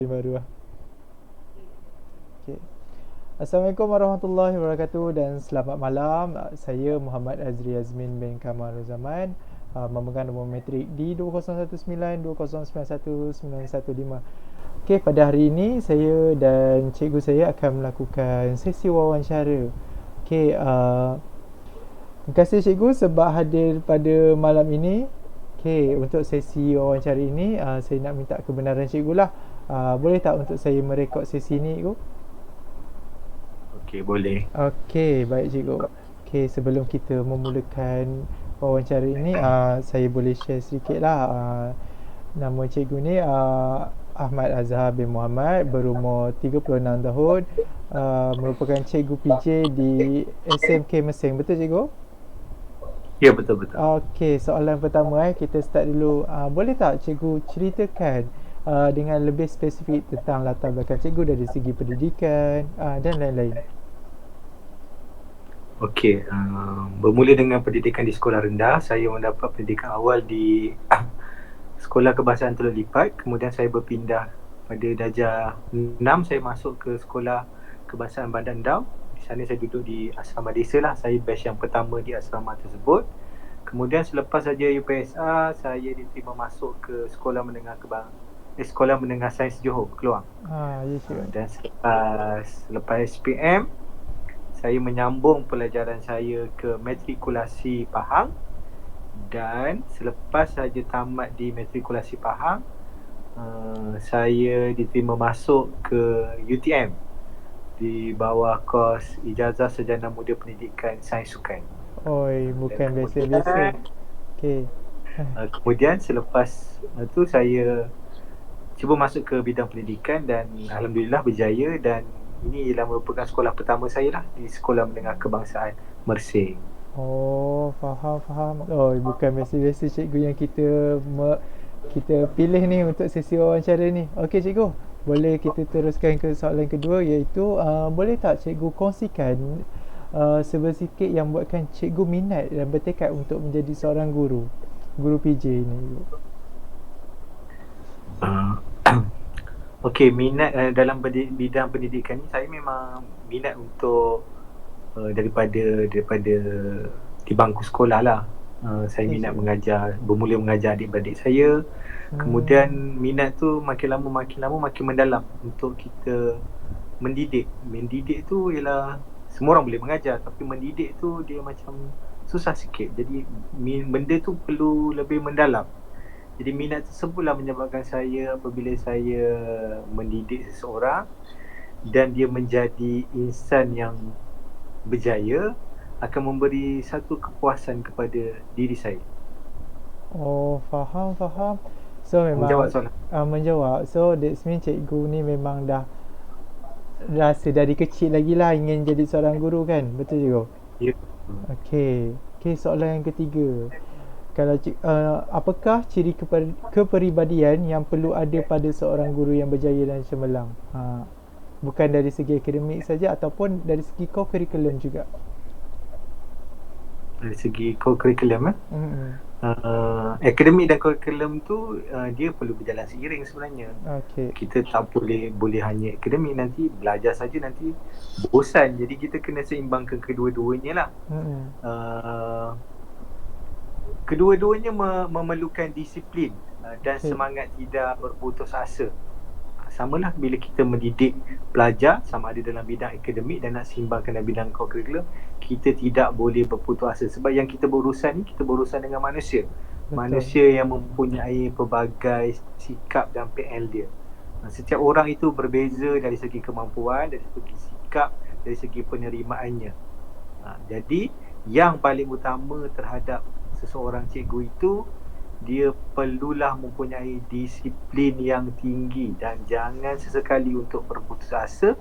Baru lah. Okay. Assalamualaikum warahmatullahi wabarakatuh dan selamat malam. Saya Muhammad Azri Azmin bin Kamal Zaman, memegang nombor matrik D2019-2091-915. Okey, pada hari ini saya dan cikgu saya akan melakukan sesi wawancara. Okey, terima kasih cikgu sebab hadir pada malam ini. Okey, untuk sesi wawancara ini saya nak minta kebenaran cikgu lah. Boleh tak untuk saya merekod sesi ini, cikgu? Okey, boleh. Okey, baik cikgu. Okey, sebelum kita memulakan wawancara ini, saya boleh share sedikit lah. Nama cikgu ni Ahmad Azhar bin Muhammad, berumur 36 tahun, merupakan cikgu PJ di SMK Mesing. Betul cikgu? Ya, betul-betul. Okey, soalan pertama kita start dulu. Boleh tak cikgu ceritakan dengan lebih spesifik tentang latar belakang cikgu dari segi pendidikan dan lain-lain? Okey, bermula dengan pendidikan di sekolah rendah. Saya mendapat pendidikan awal di Sekolah Kebangsaan Teluk Lipat. Kemudian saya berpindah pada darjah 6, saya masuk ke Sekolah Kebangsaan Bandar Endau. Di sana saya duduk di asrama desa lah. Saya batch yang pertama di asrama tersebut. Kemudian selepas saja UPSR, saya diterima masuk ke Sekolah Menengah Sains Johor, Keluang. Ya cikgu. Dan selepas SPM, saya menyambung pelajaran saya ke matrikulasi Pahang, dan selepas saja tamat di matrikulasi Pahang, saya diterima masuk ke UTM di bawah kos Ijazah Sarjana Muda Pendidikan Sains Sukan. Oi, bukan biasa-biasa. Okey. Kemudian selepas itu saya cuba masuk ke bidang pendidikan dan alhamdulillah berjaya, dan ini ialah merupakan sekolah pertama saya lah di Sekolah Menengah Kebangsaan Mersing. Oh, faham. Oh, bukan biasa-biasa cikgu yang kita pilih ni untuk sesi wawancara ni. Okey cikgu, boleh kita teruskan ke soalan kedua, iaitu boleh tak cikgu kongsikan sebersikit yang buatkan cikgu minat dan bertekad untuk menjadi seorang guru PJ ni, cikgu? Uh, Okey, minat dalam bidang pendidikan ni, saya memang minat untuk daripada di bangku sekolah lah. Saya Okey minat cikgu. bermula mengajar adik-beradik saya. Kemudian Hmm. minat tu makin lama makin mendalam untuk kita mendidik. Mendidik tu ialah semua orang boleh mengajar, tapi mendidik tu dia macam susah sikit. Jadi benda tu perlu lebih mendalam. Jadi minat tersebutlah menyebabkan saya, apabila saya mendidik seseorang dan dia menjadi insan yang berjaya, akan memberi satu kepuasan kepada diri saya. Oh, faham. So Menjawab memang soalan. menjawab. So that's mean cikgu ni memang dah rasa dari kecil lagi lah ingin jadi seorang guru kan? Betul cikgu? Ya. Okey, soalan yang ketiga. Kalau apakah ciri kepribadian yang perlu ada pada seorang guru yang berjaya dan cemerlang? Bukan dari segi akademik saja ataupun dari segi co-curriculum juga. Dari segi co-curriculum Hmm. akademik dan kurikulum tu dia perlu berjalan seiring sebenarnya. Okey. Kita tak boleh hanya akademik, nanti belajar saja nanti bosan. Jadi kita kena seimbangkan kedua-duanya lah. Hmm. uh, Kedua-duanya memerlukan disiplin dan Okey. semangat tidak berputus asa. Samalah bila kita mendidik pelajar, sama ada dalam bidang akademik dan nak seimbangkan dalam bidang co-curriculum, kita tidak boleh berputus asa. Sebab yang kita berurusan ni, kita berurusan dengan manusia. Betul. Manusia yang mempunyai pelbagai sikap dan PL dia. Setiap orang itu berbeza dari segi kemampuan, dari segi sikap, dari segi penerimaannya. Jadi yang paling utama terhadap seseorang cikgu itu, dia perlulah mempunyai disiplin yang tinggi dan jangan sesekali untuk berputus asa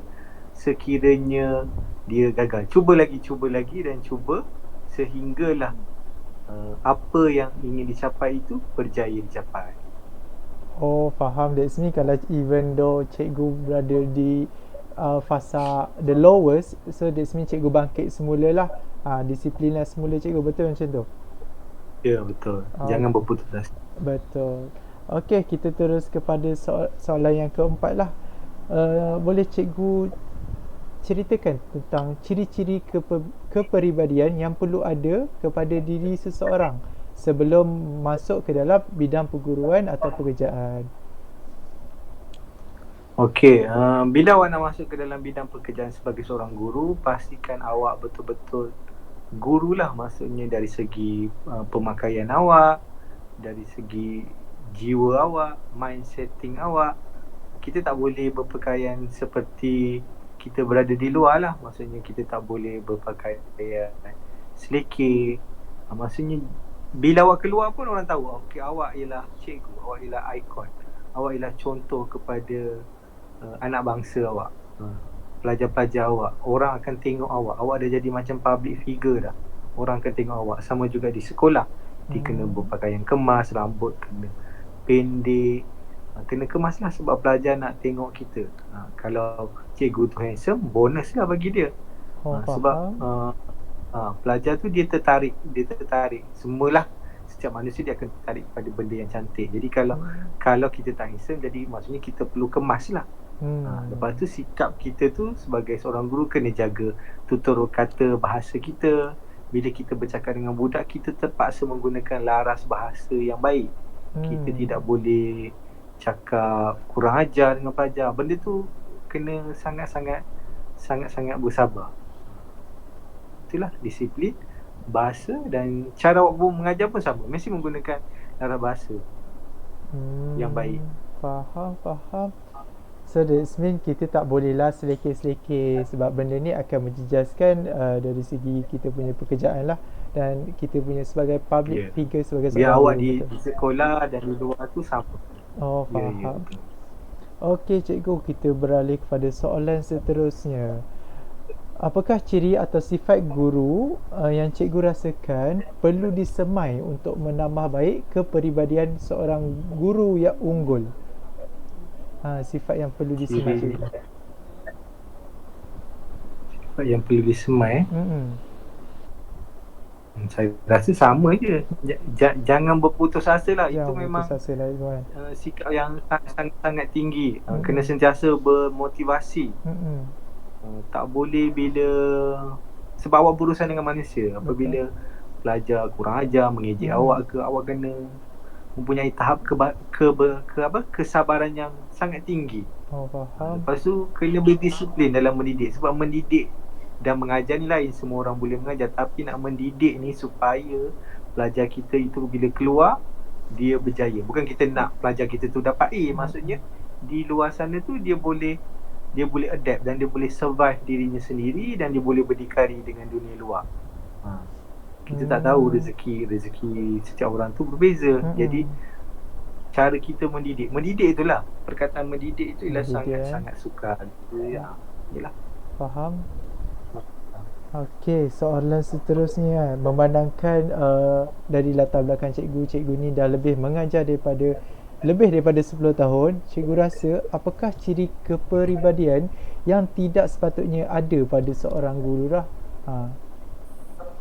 sekiranya dia gagal. Cuba lagi dan cuba sehinggalah apa yang ingin dicapai itu berjaya dicapai. Oh, faham. That's me kalau even though cikgu berada di fasa the lowest, so that's me cikgu bangkit semula lah. Disiplin lah semula cikgu. Betul macam tu? Ya, betul. Oh, Jangan berputus asa. betul. Okey, kita terus kepada soalan yang keempat lah. Boleh cikgu ceritakan tentang ciri-ciri kepribadian yang perlu ada kepada diri seseorang sebelum masuk ke dalam bidang perguruan atau pekerjaan? Okey, bila awak nak masuk ke dalam bidang pekerjaan sebagai seorang guru, pastikan awak betul-betul guru lah, maksudnya dari segi pemakaian awak, dari segi jiwa awak, mindsetting awak. Kita tak boleh berpakaian seperti kita berada di luar lah, maksudnya kita tak boleh berpakaian selekeh. Maksudnya bila awak keluar pun orang tahu, okey, awak ialah cikgu, awak ialah ikon, awak ialah contoh kepada anak bangsa awak, pelajar-pelajar awak. Orang akan tengok awak dah jadi macam public figure dah. Orang akan tengok awak. Sama juga di sekolah, dia kena berpakaian kemas, rambut kena pendek, kena kemas lah sebab pelajar nak tengok kita. Kalau cikgu tu handsome, bonus lah bagi dia. Sebab pelajar tu dia tertarik. Semualah, setiap manusia dia akan tertarik pada benda yang cantik. Jadi kalau kita tak handsome, jadi maksudnya kita perlu kemas lah. Lepas tu sikap kita tu sebagai seorang guru kena jaga tutur kata bahasa kita. Bila kita bercakap dengan budak, kita terpaksa menggunakan laras bahasa yang baik. Kita tidak boleh cakap kurang ajar dengan pelajar. Benda tu kena sangat-sangat bersabar. Itulah disiplin, bahasa dan cara awak mengajar pun sama. Mesti menggunakan laras bahasa yang baik. Faham. So that means kita tak bolehlah selekeh-selekeh sebab benda ni akan menjejaskan dari segi kita punya pekerjaan lah, dan kita punya sebagai public figure sebagai biar seorang awak guru, di sekolah dan di luar tu sama. Faham. Okey cikgu, kita beralih kepada soalan seterusnya. Apakah ciri atau sifat guru yang cikgu rasakan perlu disemai untuk menambah baik kepribadian seorang guru yang unggul? Sifat yang perlu disemai. Sifat yang perlu disemai. Saya rasa sama je. Jangan berputus asa lah. Itu memang sikap yang sangat tinggi. Kena sentiasa bermotivasi. Tak boleh bila, sebab awak berurusan dengan manusia. Apabila pelajar kurang ajar, mengejek awak ke, awak kena mempunyai tahap kesabaran yang sangat tinggi. Faham. Lepas tu kena berdisiplin dalam mendidik. Sebab mendidik dan mengajar ni lain. Semua orang boleh mengajar, tapi nak mendidik ni supaya pelajar kita itu bila keluar dia berjaya. Bukan kita nak pelajar kita tu dapat A. Maksudnya di luar sana tu dia boleh adapt dan dia boleh survive dirinya sendiri dan dia boleh berdikari dengan dunia luar. Kita tak tahu rezeki setiap orang tu berbeza. Jadi cara kita mendidik itulah, perkataan mendidik itu ialah sangat sukar. Yalah. Faham. Okey, soalan seterusnya, memandangkan dari latar belakang cikgu ni dah lebih mengajar lebih daripada 10 tahun, cikgu rasa apakah ciri kepribadian yang tidak sepatutnya ada pada seorang guru lah?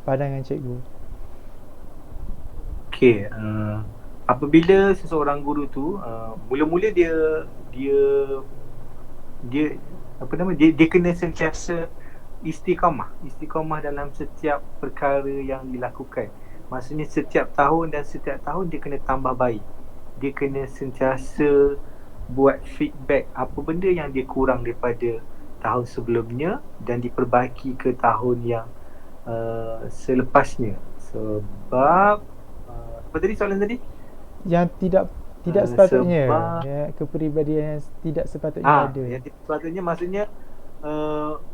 Pandangan cikgu. Okey, apabila seseorang guru tu mula-mula dia kena sentiasa istiqamah dalam setiap perkara yang dilakukan. Maksudnya setiap tahun dia kena tambah baik. Dia kena sentiasa buat feedback apa benda yang dia kurang daripada tahun sebelumnya dan diperbaiki ke tahun yang selepasnya. Sebab apa tadi soalan tadi? Yang tidak sepatutnya, kepribadian yang tidak sepatutnya ada. Yang tidak sepatutnya maksudnya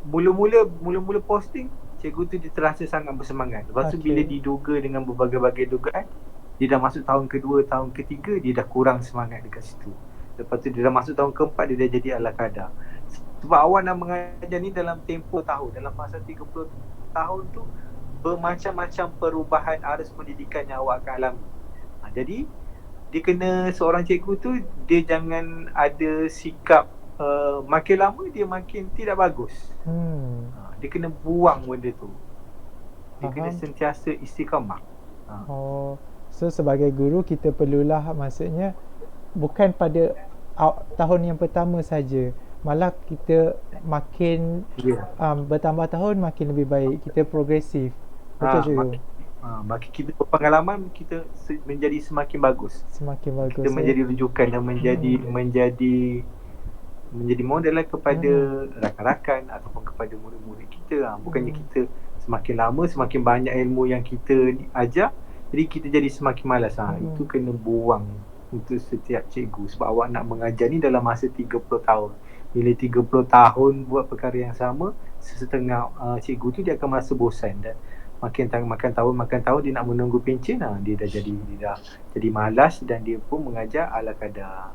mula-mula posting, cikgu tu dia terasa sangat bersemangat. Lepas tu bila diduga dengan berbagai-bagai dugaan, dia dah masuk tahun kedua, tahun ketiga, dia dah kurang semangat dekat situ. Lepas tu dia dah masuk tahun keempat, dia dah jadi ala kadar. Sebab awak nak mengajar ni dalam tempoh tahun, dalam masa 30 tahun tu bermacam-macam perubahan arus pendidikan yang awak akan alami. Jadi dia kena, seorang cikgu tu dia jangan ada sikap makin lama dia makin tidak bagus. Dia kena buang benda tu. Dia kena sentiasa istiqamah. So sebagai guru kita perlulah, maksudnya bukan pada tahun yang pertama saja, malah kita makin Ya. bertambah tahun makin lebih baik, kita progresif. Betul cikgu? Makin kita berpengalaman, kita menjadi semakin bagus. Semakin bagus. Kita menjadi rujukan dan menjadi model lah kepada rakan-rakan ataupun kepada murid-murid kita. Bukannya kita semakin lama semakin banyak ilmu yang kita ajar, jadi kita jadi semakin malas. Itu kena buang untuk setiap cikgu, sebab awak nak mengajar ni dalam masa 30 tahun. Bila 30 tahun buat perkara yang sama, setengah cikgu tu dia akan merasa bosan, dan makan tahun dia nak menunggu pencen, dia dah jadi malas dan dia pun mengajar ala kadar.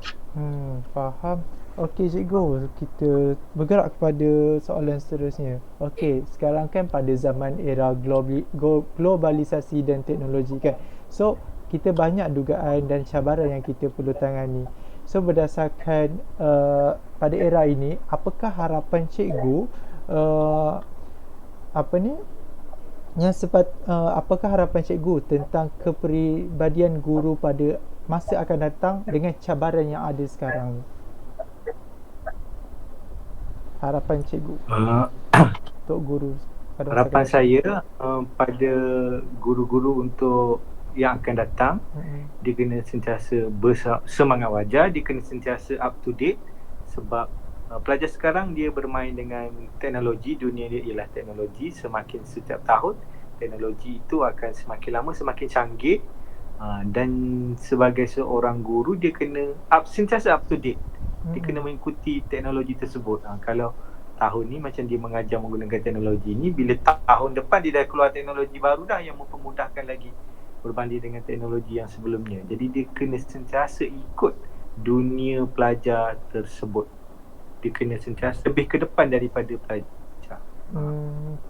Faham. Okey cikgu, kita bergerak kepada soalan seterusnya. Okey, sekarang kan pada zaman era globalisasi dan teknologi kan. So, kita banyak dugaan dan cabaran yang kita perlu tangani. So, berdasarkan pada era ini, apakah harapan cikgu apakah harapan cikgu tentang kepribadian guru pada masa akan datang dengan cabaran yang ada sekarang ni? Harapan cikgu untuk guru pada harapan saya pada guru-guru untuk yang akan datang, dia kena sentiasa semangat wajar, dia kena sentiasa up to date, sebab pelajar sekarang dia bermain dengan teknologi, dunia dia ialah teknologi. Semakin setiap tahun teknologi itu akan semakin lama semakin canggih, dan sebagai seorang guru dia kena sentiasa up to date. Dia kena mengikuti teknologi tersebut. Kalau tahun ni macam dia mengajar menggunakan teknologi ni, bila tahun depan dia dah keluar teknologi baru dah yang mempermudahkan lagi berbanding dengan teknologi yang sebelumnya. Jadi dia kena sentiasa ikut dunia pelajar tersebut. Dia kena sentiasa lebih ke depan daripada pelajar.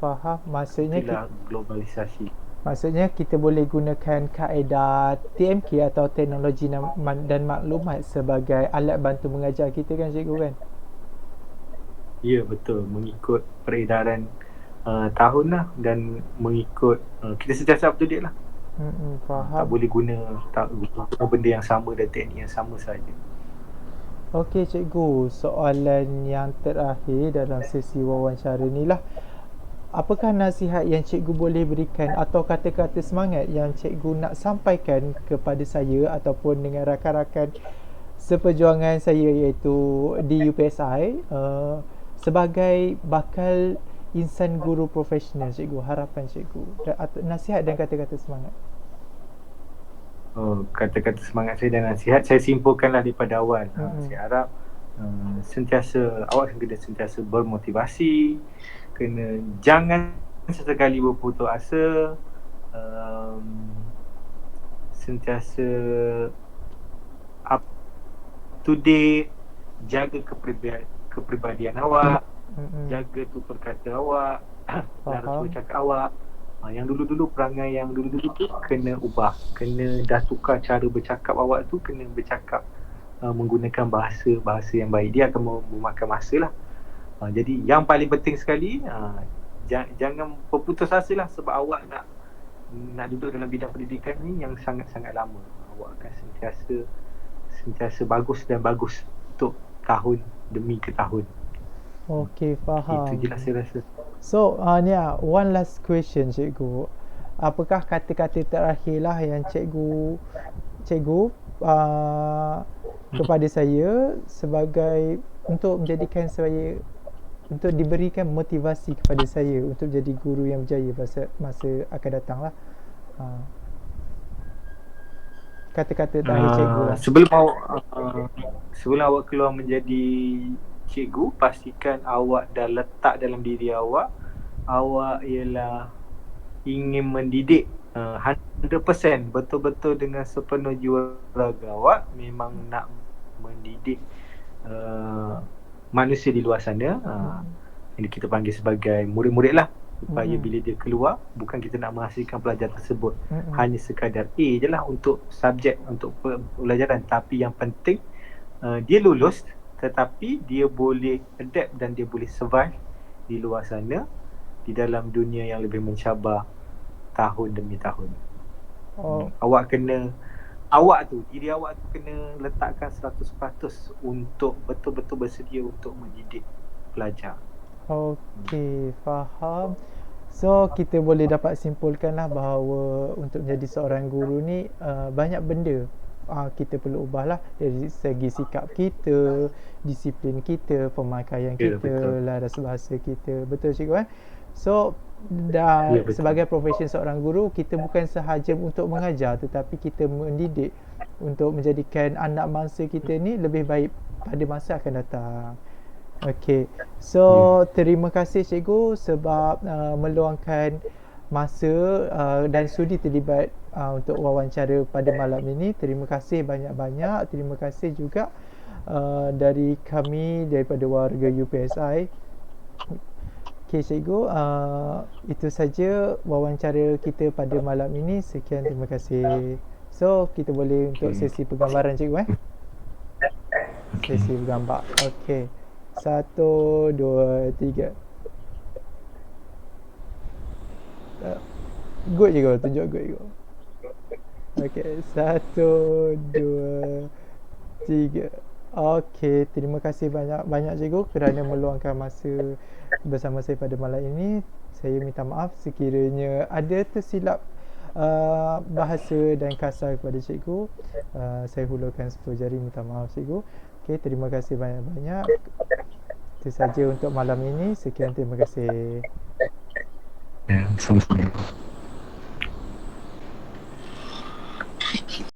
Faham. Maksudnya globalisasi. Maksudnya kita boleh gunakan kaedah TMK atau teknologi dan maklumat sebagai alat bantu mengajar kita kan cikgu kan? Ya, betul. Mengikut peredaran tahun lah, dan mengikut kita sentiasa up to date lah. Faham. Tak boleh guna benda yang sama dan teknik yang sama saja. Okey cikgu, soalan yang terakhir dalam sesi wawancara ni lah. Apakah nasihat yang cikgu boleh berikan atau kata-kata semangat yang cikgu nak sampaikan kepada saya ataupun dengan rakan-rakan seperjuangan saya iaitu di UPSI sebagai bakal insan guru profesional cikgu? Harapan cikgu, nasihat dan kata-kata semangat. Kata-kata semangat saya dan nasihat saya simpulkanlah daripada awal. Saya harap awak kena sentiasa bermotivasi, jangan sesekali berputus asa, sentiasa up to date, jaga kepribadian awak, jaga tutur kata awak, cara bercakap awak. Yang dulu-dulu perangai yang dulu-dulu tu kena ubah, kena dah tukar cara bercakap awak tu, kena bercakap menggunakan bahasa yang baik. Dia akan memakan masa lah. Jadi yang paling penting sekali, jangan berputus asa lah, sebab awak nak duduk dalam bidang pendidikan ni yang sangat-sangat lama. Awak akan sentiasa bagus dan bagus untuk tahun demi ke tahun. Okey, faham. Itu je lah saya rasa. So, ni one last question cikgu. Apakah kata-kata terakhir lah yang cikgu kepada saya sebagai untuk menjadikan saya, untuk diberikan motivasi kepada saya untuk jadi guru yang berjaya masa akan datang lah. Kata-kata terakhir cikgu lah. Sebelum awak keluar menjadi cikgu, pastikan awak dah letak dalam diri awak ialah ingin mendidik 100%, betul-betul dengan sepenuh jiwa raga awak memang nak mendidik manusia di luar sana. Ini kita panggil sebagai murid-murid lah, supaya bila dia keluar, bukan kita nak menghasilkan pelajar tersebut hanya sekadar A je lah untuk subjek, untuk pelajaran, tapi yang penting dia lulus tetapi dia boleh adapt dan dia boleh survive di luar sana, di dalam dunia yang lebih mencabar tahun demi tahun. Awak kena diri awak tu kena letakkan 100% untuk betul-betul bersedia untuk mendidik pelajar. Okey, faham. So kita boleh dapat simpulkanlah bahawa untuk menjadi seorang guru ni banyak benda kita perlu ubahlah dari segi sikap kita, disiplin kita, pemakaian Ya, kita, betul. laras bahasa kita. Betul cikgu So Ya, betul. sebagai profesi seorang guru, kita bukan sahaja untuk mengajar tetapi kita mendidik untuk menjadikan anak bangsa kita ni lebih baik pada masa akan datang. Okey. So, terima kasih cikgu sebab meluangkan masa dan sudi terlibat untuk wawancara pada malam ini. Terima kasih banyak-banyak. Terima kasih juga dari kami daripada warga UPSI. Okey cikgu, itu saja wawancara kita pada malam ini. Sekian, terima kasih. So, kita boleh untuk sesi penggambaran cikgu Sesi bergambar. Okey. 1, 2, 3. Good je kau, tunjuk good je kau. Okey, 1, 2, 3. Okey, terima kasih banyak-banyak cikgu kerana meluangkan masa bersama saya pada malam ini. Saya minta maaf sekiranya ada tersilap bahasa dan kasar kepada cikgu. Saya hulurkan 10 jari, minta maaf cikgu. Okey, terima kasih banyak-banyak. Itu saja untuk malam ini. Sekian, terima kasih. Ya, sama-sama.